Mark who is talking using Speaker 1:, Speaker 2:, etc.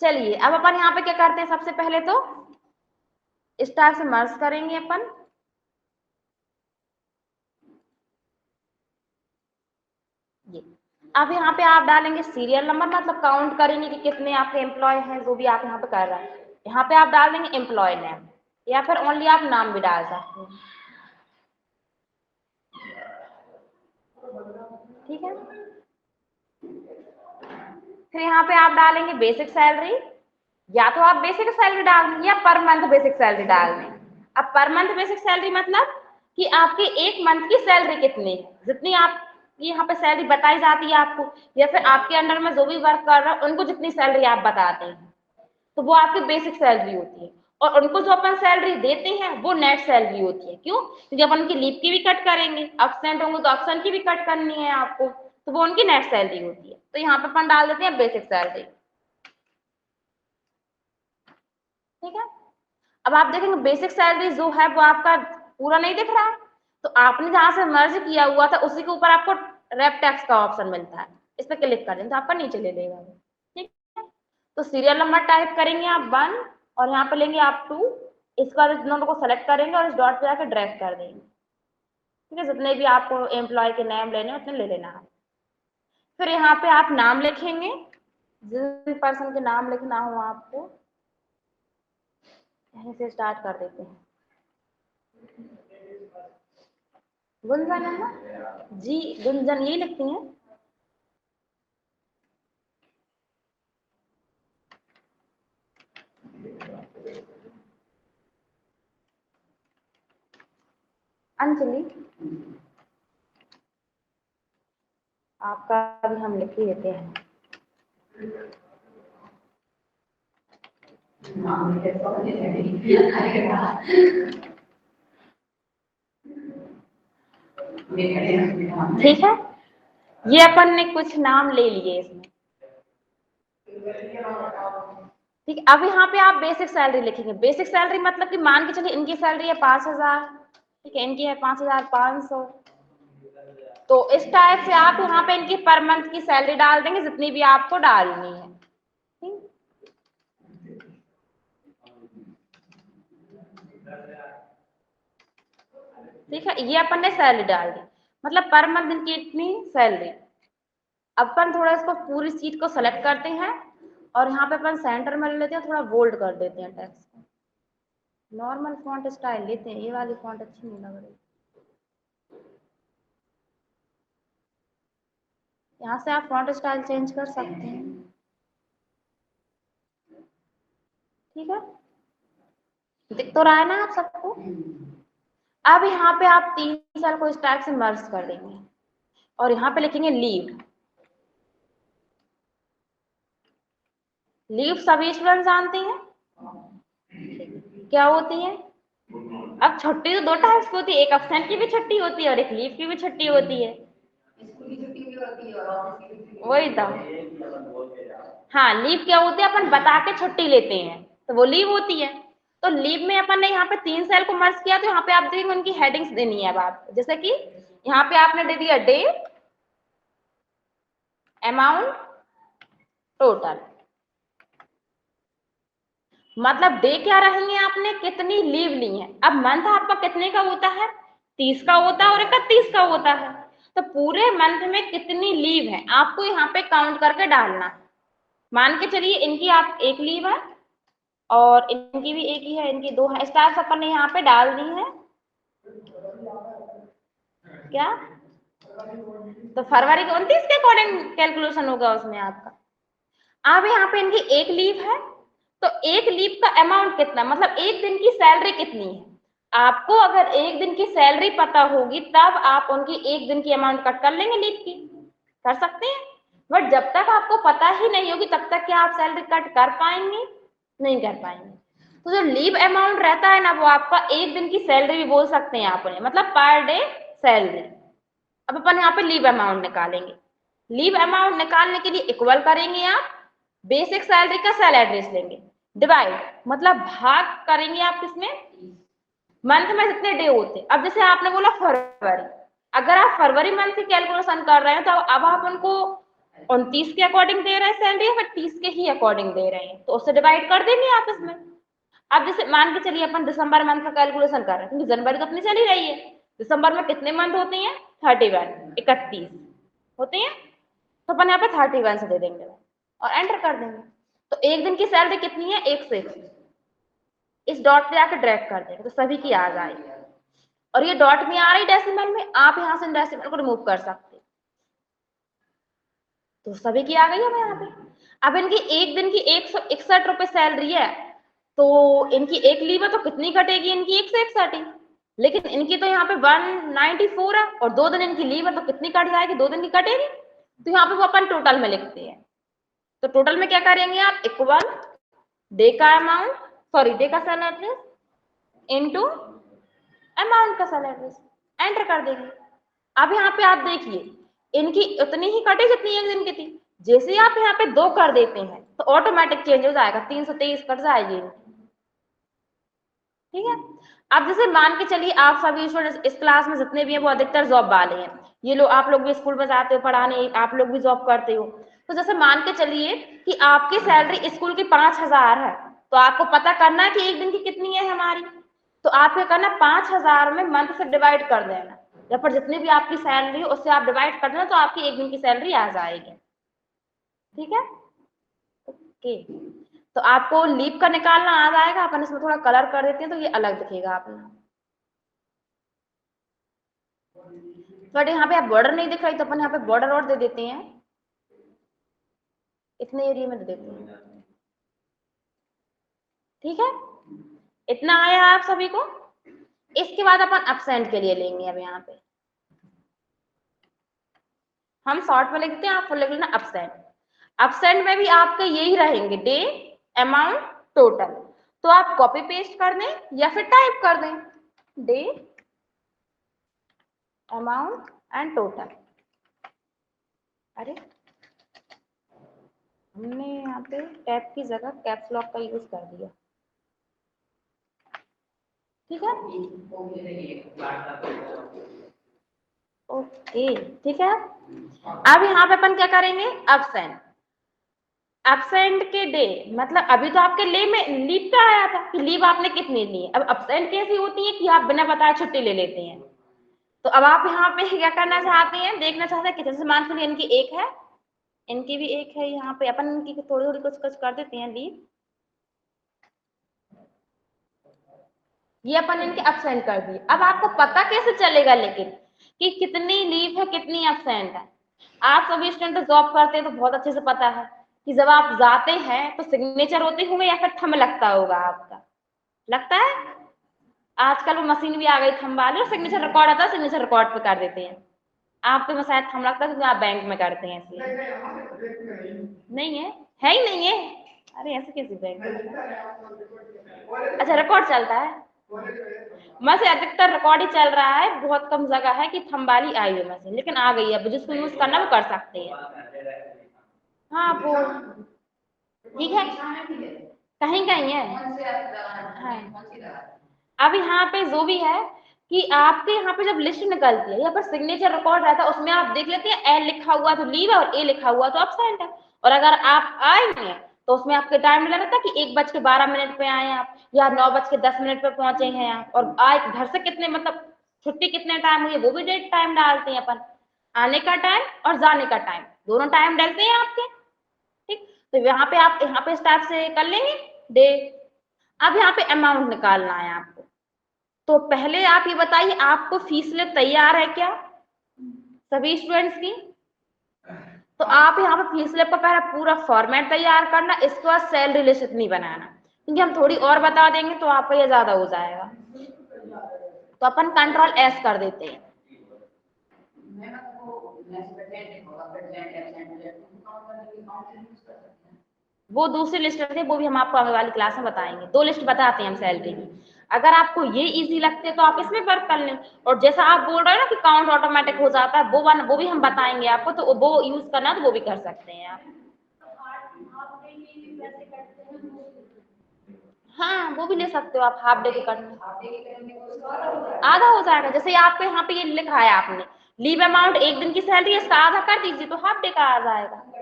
Speaker 1: चलिए अब अपन यहाँ पे क्या करते हैं, सबसे पहले तो स्टार से मर्ज करेंगे अपन। ये अब यहाँ पे आप डालेंगे सीरियल नंबर, मतलब काउंट करेंगे कि कितने आपके एम्प्लॉय हैं, जो भी आप यहाँ पे कर रहे हैं। यहाँ पे आप डाल देंगे एम्प्लॉय नेम, या फिर ओनली आप नाम भी डाल सकते हैं। ठीक है, फिर यहाँ पे आप डालेंगे बेसिक सैलरी, या तो आप बेसिक सैलरी डाल दें या पर मंथ बेसिक सैलरी डाल दें। अब पर मंथ बेसिक सैलरी मतलब कि आपके एक मंथ की सैलरी कितनी है, जितनी आप यहाँ पे सैलरी बताई जाती है आपको, या फिर आपके अंडर में जो भी वर्क कर रहा है उनको जितनी सैलरी आप बताते हैं, तो वो आपकी बेसिक सैलरी होती है। और उनको जो अपन सैलरी देते हैं वो नेट सैलरी होती है। क्यों? क्योंकि अपन उनकी लीव की भी कट करेंगे, एब्सेंट होंगे तो एब्सेंट की भी कट करनी है आपको, तो वो उनकी नेट सैलरी होती है। तो यहाँ पे अपन डाल देते हैं बेसिक सैलरी। ठीक है, अब आप देखेंगे बेसिक सैलरी जो है वो आपका पूरा नहीं दिख रहा है, तो आपने जहां से मर्ज किया हुआ था उसी के ऊपर आपको रेप टैक्स का ऑप्शन मिलता है, इस पर क्लिक कर दें तो आपका नीचे ले लेगा। ठीक है, तो सीरियल नंबर टाइप करेंगे आप 1 और यहाँ पे लेंगे आप 2, इसके बाद दोनों को सेलेक्ट करेंगे और इस डॉट पे जाकर ड्रैग कर देंगे। ठीक है, जितने भी आपको एम्प्लॉय के नाम लेने हैं उतने ले लेना है। फिर यहाँ पे आप नाम लिखेंगे, जिस भी पर्सन के नाम लिखना हो आपको, यहीं से स्टार्ट कर देते हैं। गुंजन है ना जी, गुंजन यही लिखती हैं। अंजलि, आपका भी हम लिख ही देते हैं। ठीक है, ये अपन ने कुछ नाम ले लिए इसमें। ठीक है, अब यहाँ पे आप बेसिक सैलरी लिखेंगे। बेसिक सैलरी मतलब कि मान के चलिए इनकी सैलरी है 5,000, ठीक है, इनकी है 5,500, तो इस टाइप से आप यहाँ पे इनकी पर मंथ की सैलरी डाल देंगे जितनी भी आपको डालनी है। ठीक है, ये अपन ने सैलरी डाल दी, मतलब पर मंथ इनकी इतनी सैलरी। अपन थोड़ा इसको पूरी सीट को सेलेक्ट करते हैं और यहाँ पे अपन सेंटर में ले लेते हैं, थोड़ा बोल्ड कर देते हैं टेक्स्ट को। नॉर्मल फॉन्ट स्टाइल लेते हैं, ये वाली फॉन्ट अच्छी नहीं लग रही। यहाँ से आप फॉन्ट स्टाइल चेंज कर सकते हैं। ठीक है, दिख तो रहा है ना आप सबको। अब यहाँ पे आप 3 सेल को इस टाइप से मर्ज कर देंगे और यहाँ पे लिखेंगे लीव। लीव सभी स्टूडेंट जानते हैं क्या होती है। अब छुट्टी तो 2 टाइप्स की होती है, एक एब्सेंट की भी छुट्टी होती है और एक लीव की भी छुट्टी होती है। वही तो, हाँ, लीव क्या होती है, अपन बता के छुट्टी लेते हैं तो वो लीव होती है। तो लीव में अपन ने यहाँ पे 3 सेल को मर्ज किया, तो यहाँ पे आप देखेंगे उनकी हेडिंग्स देनी है अब आप, जैसे कि यहाँ पे आपने दे दिया डे, अमाउंट, टोटल। मतलब डे क्या रहेंगे, आपने कितनी लीव ली है। अब मंथ आपका कितने का होता है, 30 का होता है और 31 का होता है, तो पूरे मंथ में कितनी लीव है आपको यहाँ पे काउंट करके डालना है। मान के चलिए इनकी आप एक लीव है और इनकी भी एक ही है, इनकी 2 है, स्टार्स अपन ने यहाँ पे डाल दी है। क्या, तो फरवरी के 29 के अकॉर्डिंग कैलकुलेशन होगा उसमें आपका। अब यहाँ पे इनकी एक लीव है, तो एक लीव का अमाउंट कितना, मतलब एक दिन की सैलरी कितनी है। आपको अगर एक दिन की सैलरी पता होगी तब आप उनकी एक दिन की अमाउंट कट कर लेंगे, लीव की कर सकते हैं। बट जब तक आपको पता ही नहीं होगी तब तक क्या आप सैलरी कट कर पाएंगे, नहीं कर पाएंगे। तो जो लीव अमाउंट रहता है ना, वो आपका एक दिन की सैलरी भी बोल सकते हैं आप उन्हें, मतलब पर डे सैलरी। अब अपन यहाँ पे लीव अमाउंट निकालेंगे। लीव अमाउंट निकालने के लिए इक्वल करेंगे आप बेसिक सैलरी का सेल एड्रेस लेंगे, डिवाइड मतलब भाग करेंगे आप किसमें, मंथ में जितने डे होते हैं। अब जैसे आपने बोला फरवरी, अगर आप फरवरी मंथ की कैलकुलेशन कर रहे हैं तो अब आप उनको 29 के अकॉर्डिंग दे रहे हैं सैलरी, या फिर 30 के ही अकॉर्डिंग दे रहे हैं, तो उससे डिवाइड कर देंगे आपस में। अब जैसे मान के चलिए अपन दिसंबर मंथ का कैलकुलेशन कर रहे हैं, क्योंकि जनवरी तो अपनी चल ही रही है। दिसंबर में कितने मंथ होते हैं? 31, 31 होते हैं, तो अपन यहाँ पे 31 से दे देंगे और एंटर कर देंगे। तो एक दिन की सैलरी कितनी है? 101। इस डॉट पे आके ड्रैग कर देंगे तो सभी की आ जाएगी। और ये डॉट में आ रही डेसिमल में, आप यहाँ से डेसिमल को रिमूव कर सकते, तो सभी की आ गई है यहाँ पे। अब इनकी एक दिन की 161 रुपए सैलरी है, तो इनकी एक लीव है तो कितनी कटेगी? इनकी 161 ही। लेकिन इनकी तो यहाँ पे 194 है, और 2 दिन इनकी लीव है तो कितनी कट जाएगी? 2 दिन की कटेगी। तो यहाँ पे वो अपन टोटल में लिखते हैं। तो टोटल में क्या करेंगे आप? इक्वल डे का अमाउंट, सॉरी डे का सैलरी इनटू अमाउंट का सैलरी, एंटर कर देंगे। अब यहाँ पे आप देखिए, इनकी उतनी ही कटे जितनी एक दिन की थी। जैसे ही आप यहाँ पे 2 कर देते हैं तो ऑटोमेटिक चेंज हो जाएगा, 323 कट जाएगी। ठीक है। अब जैसे मान के चलिए आप सभी स्टूडेंट इस क्लास में जितने भी हैं वो अधिकतर जॉब वाले हैं। ये लोग, आप लोग भी स्कूल में जाते हो पढ़ाने, आप लोग भी जॉब करते हो। तो जैसे मान के चलिए कि आपकी सैलरी स्कूल की 5000 है, तो आपको पता करना है कि एक दिन की कितनी है हमारी। तो आप क्या करना, 5000 में मंथ से डिवाइड कर देना, या फिर जितनी भी आपकी सैलरी हो उससे आप डिवाइड कर देना, तो आपकी एक दिन की सैलरी आ जाएगी। ठीक है, ओके। तो आपको लीप का निकालना आ जाएगा। अपन इसमें थोड़ा कलर कर देते हैं तो ये अलग दिखेगा आपने। बट यहाँ पे आप बॉर्डर नहीं दिख रही, तो अपन यहाँ पे बॉर्डर और दे देते हैं, इतने एरिया में दे देते हैं। ठीक है, इतना आया आप सभी को। इसके बाद अपन एब्सेंट के लिए लेंगे। अब यहाँ पे हम शॉर्ट में लिखते हैं, आप फुल लिख लेना एब्सेंट। एब्सेंट में भी आपके यही रहेंगे, डे, अमाउंट, टोटल। तो आप कॉपी पेस्ट कर दें या फिर टाइप कर दें, डे, अमाउंट एंड टोटल। अरे हमने यहाँ पे टैब की जगह कैप्स लॉक का यूज कर दिया। ठीक है, ओके, ठीक है। अब यहाँ पे अपन क्या करेंगे, एब्सेंट। एब्सेंट के डे, मतलब अभी तो आपके ले में लीव का आया था कि लीव आपने कितनी ली है। अब एब्सेंट कैसी होती है कि आप बिना बताए छुट्टी ले लेते हैं। तो अब आप यहाँ पे क्या करना चाहते हैं, देखना चाहते हैं कि जैसे मान लीजिए इनकी एक है, इनकी भी एक है, यहाँ पे अपन इनकी थोड़ी थोड़ी कुछ कुछ कर देते हैं लीव। ये अपन इनके एब्सेंट कर दिए। अब आपको पता कैसे चलेगा लेकिन कि कितनी लीव है, कितनी एब्सेंट है? आप सभी स्टूडेंट जॉब करते हैं तो बहुत अच्छे से पता है कि जब आप जाते हैं तो सिग्नेचर होते होंगे या फिर थंब लगता होगा आपका, लगता है। आजकल वो मशीन भी आ गई थंब वाली, और सिग्नेचर रिकॉर्ड आता है, सिग्नेचर रिकॉर्ड पे कर देते हैं। आप पे शायद थंब लगता है क्योंकि आप बैंक में करते हैं इसलिए। नहीं है ही नहीं है। अरे ऐसे कैसे बैंक में? अच्छा, रिकॉर्ड चलता है। वैसे अधिकतर रिकॉर्ड ही चल रहा है, बहुत कम जगह है कि थंब वाली आई है मशीन, लेकिन आ गई है। अब जिसको यूज करना वो कर सकते हैं। हाँ वो ठीक है, कहीं कहीं है। हाँ, अब यहाँ पे जो भी है कि आपके यहाँ पे जब लिस्ट निकलती है, यहाँ पर सिग्नेचर रिकॉर्ड रहता है, उसमें आप देख लेते हैं एल लिखा हुआ तो लीव है और ए लिखा हुआ तो एब्सेंट है। और अगर आप आए हैं तो उसमें आपके टाइम मिला रहता है कि 1:12 पे आए आप, या 9:10 पे पहुंचे हैं आप, और आए घर से कितने, मतलब छुट्टी कितने टाइम हुई है वो भी डेट टाइम डालते हैं अपन। आने का टाइम और जाने का टाइम दोनों टाइम डालते हैं आपके। ठीक, तो यहाँ पे आप यहाँ पे स्टार्ट से कर लेंगे डे। अब यहाँ पे अमाउंट निकालना है आपको। तो पहले आप ये बताइए, आपको फीस स्लिप तैयार है क्या सभी स्टूडेंट्स की? तो आप यहाँ पे फीस स्लिप का पहले पूरा फॉर्मेट तैयार करना, इसके बाद सैलरी लिस्ट इतनी बनाना, क्योंकि हम थोड़ी और बता देंगे तो आपका ये ज्यादा हो जाएगा। तो अपन कंट्रोल एस कर देते हैं। वो दूसरी लिस्ट है, वो भी हम आपको आगे वाली क्लास में बताएंगे। 2 लिस्ट बताते हैं हम सैलरी की। अगर आपको ये इजी लगते है तो आप इसमें वर्क कर लें, और जैसा आप बोल रहे हो ना कि काउंट ऑटोमेटिक हो जाता है, वो भी हम बताएंगे आपको, तो वो यूज करना तो वो भी कर सकते हैं आप। हाँ वो भी ले सकते हो आप, हाफ डे के करने आधा हो जाएगा। जैसे आपके यहाँ पे ये लिखा है आपने लीव अमाउंट एक दिन की सैलरी है, इसका आधा कर दीजिए तो हाफ डे का आ जाएगा।